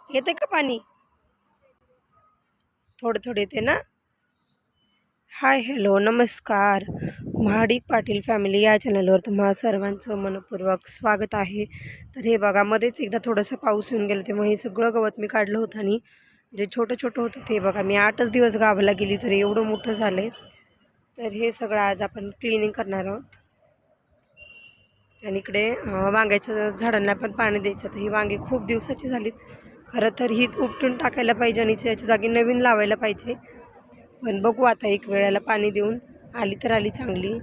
येते का पाणी? थोडं थोडं येते ना. हाय हॅलो नमस्कार. महाडिक पाटील फॅमिली या चॅनलवर तुम्हा सर्वांचं मनपूर्वक स्वागत आहे. तर हे बघा, मध्येच एकदा थोडंसं पाऊस येऊन गेलं तेव्हा हे सगळं गवत मी काढलं होतं आणि जे छोटं छोटं होतं ते बघा, मी 8च दिवस गावाला गेली तरी एवढं मोठं झालं आहे. तर हे सगळं आज आपण क्लिनिंग करणार आहोत. आणि इकडे वांग्याच्या झाडांना पण पाणी द्यायचं. तर ही वांगी खूप दिवसाची झालीत. खरं तर ही उपटून टाकायला पाहिजे आणि त्याच्या जागी नवीन लावायला पाहिजे. पण बघू आता, एक वेळेला पाणी देऊन आली तर आली चांगली.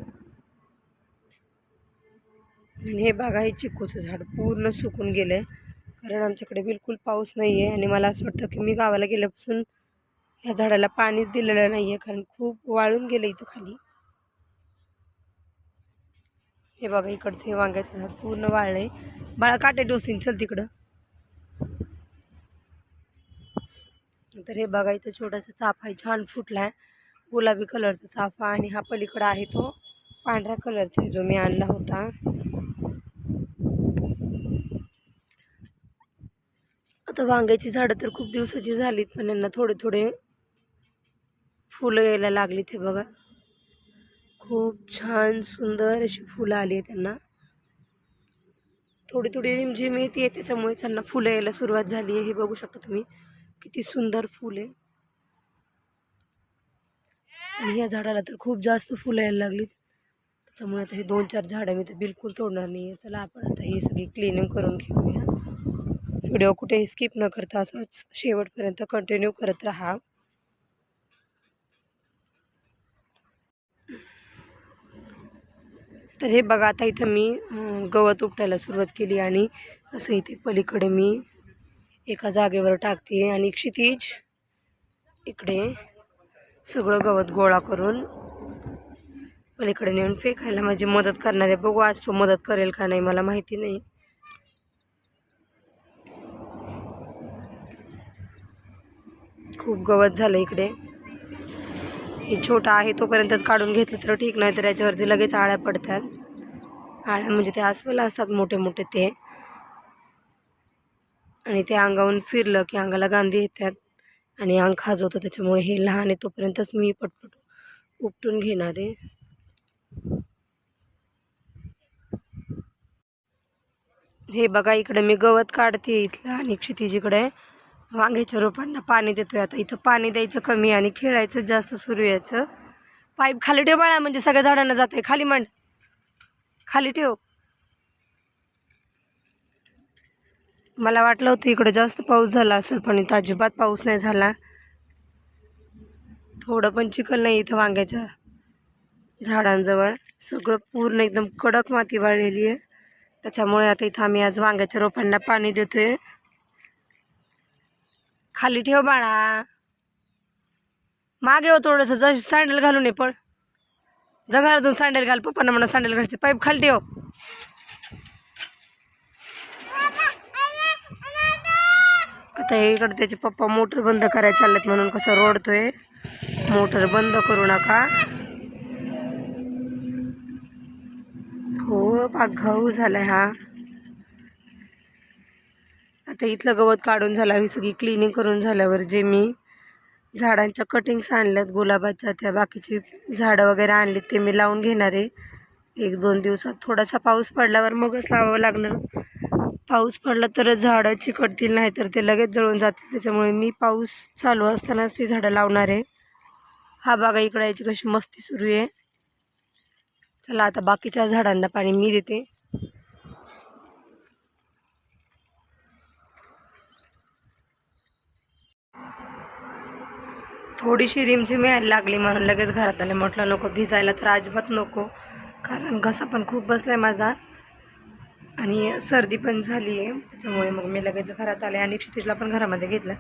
आणि हे बघा, हे चिक्कूचं झाड पूर्ण सुकून गेलं आहे, कारण आमच्याकडे बिलकुल पाऊस नाही आहे. आणि मला असं वाटतं की मी गावाला गेल्यापासून ह्या झाडाला पाणीच दिलेलं नाही आहे, कारण खूप वाळून गेलं इथं खाली. हे बघा, इकडचं हे वांग्याचं झाड पूर्ण वाळलं आहे. बाळा काटे डोसतील, चल तिकडं. तर हे बघा, इथं छोटासा चाफा आहे, छान फुटला आहे, गुलाबी कलरचा चाफा. आणि हा पलीकडं आहे तो पांढऱ्या कलरचा आहे, जो मी आणला होता. आता वांग्याची झाडं तर खूप दिवसाची झालीत, पण यांना थोडे थोडे फुलं यायला लागलीत. हे बघा, खूप छान सुंदर अशी फुलं आली आहेत त्यांना. थोडी थोडी रिमझिम येते, त्याच्यामुळे त्यांना फुलं यायला सुरुवात झाली आहे. हे बघू शकता तुम्ही, किती सुंदर फुल आहे. आणि या झाडाला तर खूप जास्त फुलं यायला लागलीत, त्याच्यामुळे आता हे 2-4 झाडं मी तर बिलकुल तोडणार नाही आहे. चला आपण आता ही सगळी क्लिनिंग करून घेऊया. व्हिडिओ कुठेही स्किप न करता असंच शेवटपर्यंत कंटिन्यू करत राहा. तर हे बघा, आता इथं मी गवत उपटायला सुरुवात केली आणि असं इथे पलीकडे मी एका जागेवर टाकते आणि क्षितिज इकडे सगळं गवत गोळा करून पलीकडे नेऊन फेकायला माझी मदत करणार आहे. बघू आज तो मदत करेल का नाही, मला माहिती नाही. खूप गवत झालं इकडे. हे छोटा आहे तोपर्यंतच काढून घेतलं तर ठीक, नाही तर याच्यावरती लगेच आळ्या पडतात. आळ्या म्हणजे ते अस्वल असतात मोठे मोठे ते, आणि ते अंगावून फिरलं की अंगाला गांधी येतात आणि अंग खाजवतं. त्याच्यामुळे हे लहान आहे तोपर्यंतच मी पटपट उपटून घेणार आहे. हे बघा, इकडे मी गवत काढते इथलं आणि क्षितिजीकडे वांग्याच्या रोपांना पाणी देतोय. आता इथं पाणी द्यायचं कमी आणि खेळायचं जास्त सुरू यायचं. पाईप खाली ठेव बाळा, म्हणजे सगळ्या झाडांना जाते. खाली मांड, खाली ठेव. मला वाटलं होतं इकडे जास्त पाऊस झाला असेल, पण इथं अजिबात पाऊस नाही झाला. थोडं पण चिखल नाही इथं वांग्याच्या झाडांजवळ. सगळं पूर्ण एकदम कडक माती वाळलेली आहे. त्याच्यामुळे आता इथं आम्ही आज वांग्याच्या रोपांना पाणी देतोय. खाली ठेव बाळा, मागे हो थोडंसं, जर सँडल घालून ये. पण जगातून सँडल घाल, पप्पांना म्हणा सँडल घालते. पाईप खाली ठेव. आता इकडे त्याचे पप्पा मोटर बंद करायला चाललेत, म्हणून कसं रोडतोय. मोटर बंद करू नका. खूप आगाऊ झालाय हा. आता इथलं गवत काढून झालं, ही सगळी क्लिनिंग करून झाल्यावर जे मी झाडांच्या कटिंग्स आणल्यात गुलाबाच्या, त्या बाकीची झाडं वगैरे आणलीत ते मी लावून घेणार आहे 1-2 दिवसात. थोडासा पाऊस पडल्यावर मगच लावावं लागणार. पाऊस पडला तरच झाडं चिकटतील, नाही तर ते लगेच जळून जातील. त्याच्यामुळे मी पाऊस चालू असतानाच ती झाडं लावणार आहे. हा बघा, इकडे याची कशी मस्ती सुरू आहे. चला आता बाकीच्या झाडांना पाणी मी देते. थोडीशी रिमझिम यायला लागली म्हणून लगेच घरात आले. म्हटलं नको भिजायला तर अजिबात नको, कारण घसा पण खूप बसलाय माझा आणि सर्दी पण झाली आहे. त्याच्यामुळे मग मी लगेच घरात आले आणि क्षितिजला पण घरामध्ये घेतलं.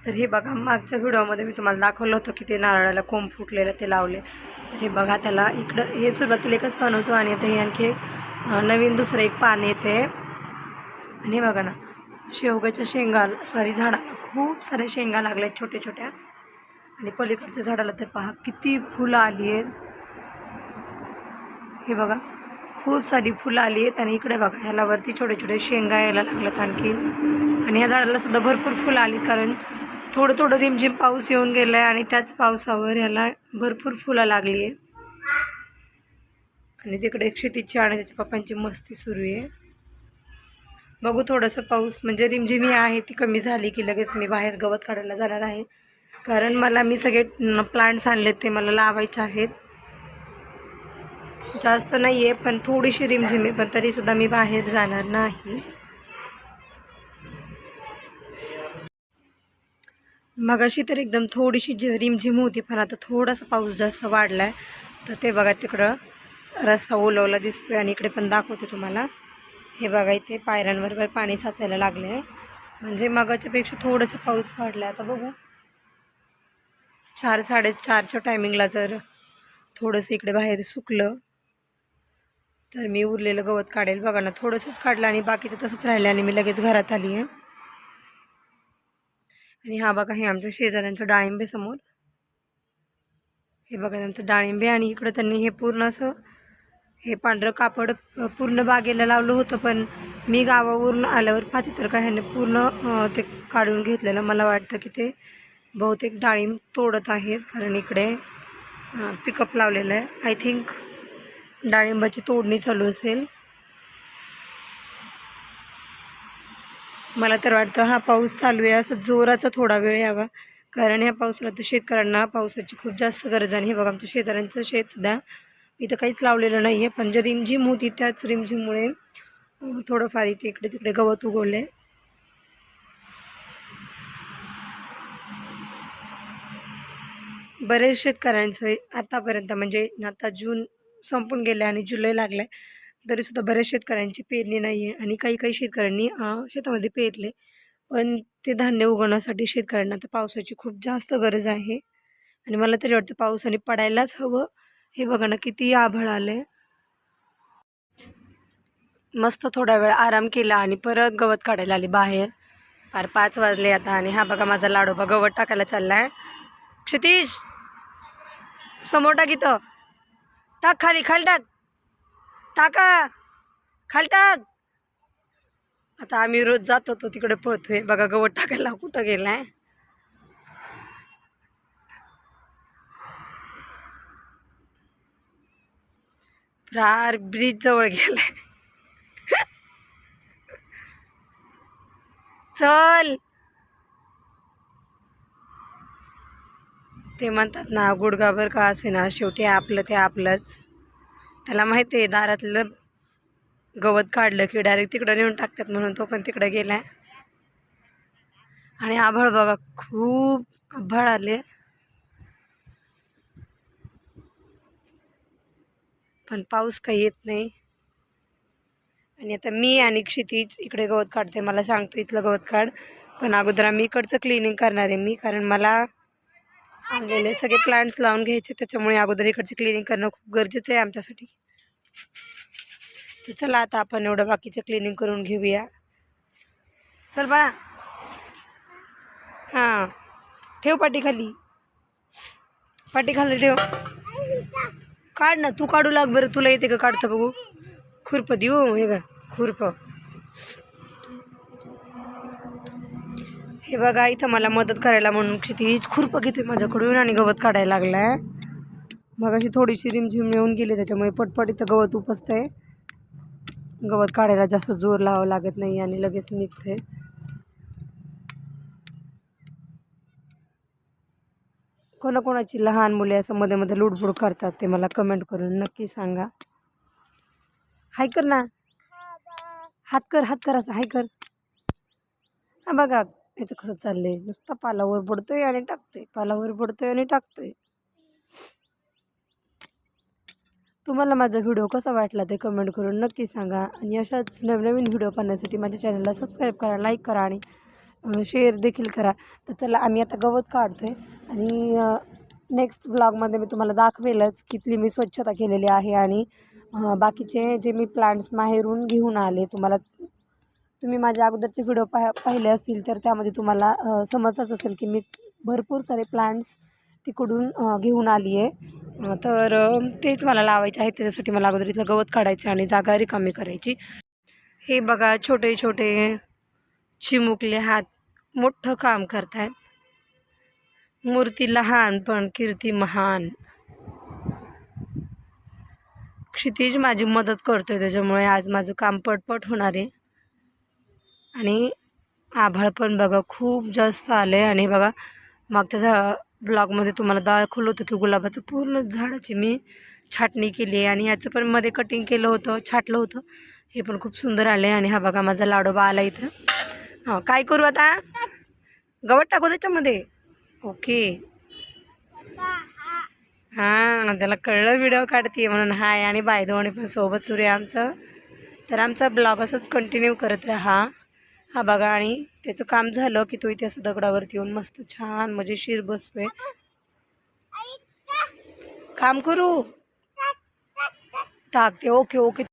तर हे बघा, मागच्या व्हिडिओमध्ये मी तुम्हाला दाखवलं होतं की ते नारळाला कोंब फुटलेलं ते लावले. तर हे बघा, त्याला इकडं हे सुरुवातीला एकच पान होतं आणि आता हे आणखी नवीन दुसरं एक पान येते. आणि हे बघा ना, शेवग्याच्या शेंगा, झाडाला खूप साऱ्या शेंगा लागल्या छोट्या छोट्या. आणि पलीकडच्या झाडाला तर पहा किती फुलं आली आहेत. हे बघा, खूप सारी फुलं आली आहेत. आणि इकडे बघा, ह्याला वरती छोटे छोटे शेंगा यायला लागल्यात आणखी. आणि ह्या झाडाला सुद्धा भरपूर फुलं आली, कारण थोडं थोडं रिमझिम पाऊस येऊन गेला आहे आणि त्याच पावसावर ह्याला भरपूर फुलं लागली आहे. आणि तिकडे क्षितिजची आणि त्याच्या पप्पांची मस्ती सुरू आहे. बघू थोडंसं पाऊस म्हणजे रिमझिमी आहे ती कमी झाली की लगेच मी बाहेर गवत काढायला जाणार आहे, कारण मी सगळे प्लांट्स आणलेत ते मला लावायचे आहेत. जास्त नाही आहे पण थोडीशी रिमझिमी, पण तरीसुद्धा मी बाहेर जाणार नाही. मगाशी तर एकदम थोडीशी रिमझिम होती, पण आता थोडासा पाऊस जास्त वाढला आहे. तर ते बघा तिकडं रस्ता ओलवला दिसतोय आणि इकडे पण दाखवते तुम्हाला. हे बघा इथे पायऱ्यांवर पाणी साचायला लागले आहे, म्हणजे मगाच्यापेक्षा थोडंसं पाऊस वाढला आहे. आता बघू 4-4:30च्या टायमिंगला जर थोडंसं इकडे बाहेर सुकलं तर मी उरलेलं गवत काढेल. बघा ना, थोडंसंच काढलं आणि बाकीचं तसंच राहिलं आणि मी लगेच घरात आली आहे. आणि हा बघा हे आमच्या शेजाऱ्यांचं डाळिंबे समोर, हे बघा त्यांचं डाळिंबे. आणि इकडं त्यांनी हे पूर्ण असं हे पांढरं कापड पूर्ण बागेला लावलं होतं, पण मी गावावरून आल्यावर पाहते तर काय ह्याने पूर्ण ते काढून घेतलेलं. मला वाटतं की ते बहुतेक डाळिंब तोडत आहेत, कारण इकडे पिकअप लावलेलं आहे. आय थिंक डाळिंबाची तोडणी चालू असेल. मला तर वाटतं हा पाऊस चालू आहे असं जोराचा थोडा वेळ यावा, कारण ह्या पावसाला तर शेतकऱ्यांना पावसाची खूप जास्त गरज आहे. हे बघा आमच्या शेजाऱ्यांचं शेतसुद्धा इथं काहीच लावलेलं नाही आहे, पण जे रिमझिम होती त्याच रिमझिममुळे थोडंफार इथे इकडे तिकडे गवत उगवले. बरेच शेतकऱ्यांचं आतापर्यंत म्हणजे आता जून संपून गेले आणि जुलै लागला आहे, तरीसुद्धा बऱ्याच शेतकऱ्यांची पेरणी नाही आहे. आणि काही काही शेतकऱ्यांनी शेतामध्ये पेरले, पण ते धान्य उगवण्यासाठी शेतकऱ्यांना तर पावसाची खूप जास्त गरज आहे. आणि मला तरी वाटतं पावसाने पडायलाच हवं. हे बघा ना किती आभाळ आले. मस्त थोडा वेळ आराम केला आणि परत गवत काढायला आली बाहेर. 5 वाजले आता. आणि हा बघा माझा लाडोबा गवत टाकायला चालला आहे. क्षितिज समोर टाक, इथं टाक, खाली खाली टाक, टाका खाली टाक. आता आम्ही रोज जातो तो तिकडे पळतोय. बघा गवत टाकायला कुठं गेलाय. प्रार ब्रिज जवळ गेलाय. चल, ते म्हणतात ना गुडगाभर का असे ना, शेवटी आपलं ते आपलंच. त्याला माहिती आहे दारातलं गवत काढलं की डायरेक्ट तिकडं नेऊन टाकतात, म्हणून तो पण तिकडं गेलाय. आणि आभाळ बघा, खूप आभाळ आले, पण पाऊस काही येत नाही. आणि आता मी आणि क्षितिज इकडे गवत काढते. मला सांगतो इथलं गवत काढ, पण अगोदर आम्ही इकडचं क्लिनिंग करणार आहे मी, कारण मला आणलेले सगळे प्लांट्स लावून घ्यायचे, त्याच्यामुळे अगोदर इकडची क्लिनिंग करणं खूप गरजेचं आहे आमच्यासाठी. तर चला आता आपण एवढं बाकीचं क्लिनिंग करून घेऊया. चल बाळा, हां ठेव पाठी खाली, पाठी खाली ठेव. काढ ना, तू काढू लाग बरं, तुला येते का काढतं बघू. खुरपं देऊ, हे का खुरपं. हे बघा इथं मला मदत करायला म्हणून क्षितिज खुरपं घेते माझ्याकडून आणि गवत काढायला लागलाय. मग अशी थोडीशी रिमझिम येऊन गेली, त्याच्यामुळे पटपट इथं गवत उपसतंय. गवत काढायला जास्त जोर लावावं लागत नाही आणि लगेच निघते. कोणाकोणाची लहान मुले असं मध्ये मध्ये लुडबुड करतात ते मला कमेंट करून नक्की सांगा. हाय कर ना, हात कर असं हाय कर. हा बघा याचं कसं चाललंय, नुसतं पालावर पडतोय आणि टाकतोय, पालावर पडतोय आणि टाकतोय. तुम्हाला माझा व्हिडिओ कसा वाटला ते कमेंट करून नक्की सांगा. आणि अशाच नवनवीन व्हिडिओ पाहण्यासाठी माझ्या चॅनलला सबस्क्राईब करा, लाईक करा आणि शेअर देखील करा. तर चला आम्ही आता गवत काढतोय आणि नेक्स्ट ब्लॉगमध्ये मी तुम्हाला दाखवेलच किती मी स्वच्छता केलेली आहे. आणि बाकीचे जे मी प्लांट्स माहेरून घेऊन आले, तुम्ही माझ्या अगोदरचे व्हिडिओ पाहिले असतील तर त्यामध्ये तुम्हाला समजतच असेल की मी भरपूर सारे प्लांट्स तिकडून घेऊन आली आहे. तर तेच मला लावायचे आहेत. त्याच्यासाठी मला अगोदर इथलं गवत काढायचं आणि जागा रिकामी करायची. हे बघा छोटे छोटे चिमुकले हात मोठं काम करतायत. मूर्ती लहान पण कीर्ती महान. क्षितिज माझी मदत करतोय, त्याच्यामुळे आज माझं काम पटपट होणार आहे. आणि आभाळ पण बघा खूप जास्त आलं आहे. आणि बघा मागच्या ब्लॉगमध्ये तुम्हाला दाखवलं होतं की गुलाबाचं पूर्ण झाडाची मी छाटणी केली आहे. आणि याचं पण मध्ये कटिंग केलं होतं, छाटलं होतं. हे पण खूप सुंदर आले. आणि हा बघा माझा लाडोबा आला इथं. हां, काय करू आता? गवत टाकू त्याच्यामध्ये. ओके. हां, त्याला कळलं व्हिडिओ काढते म्हणून हाय आणि बाय दोन्ही पण सोबत सुरू आहे आमचं. तर आमचा ब्लॉग असंच कंटिन्यू करत राहा. हा बघा, आणि त्याचं काम झालं की तो इथे असं दगडावरती येऊन मस्त छान मजेशीर बसतोय. काम करू टाकते. Okay okay.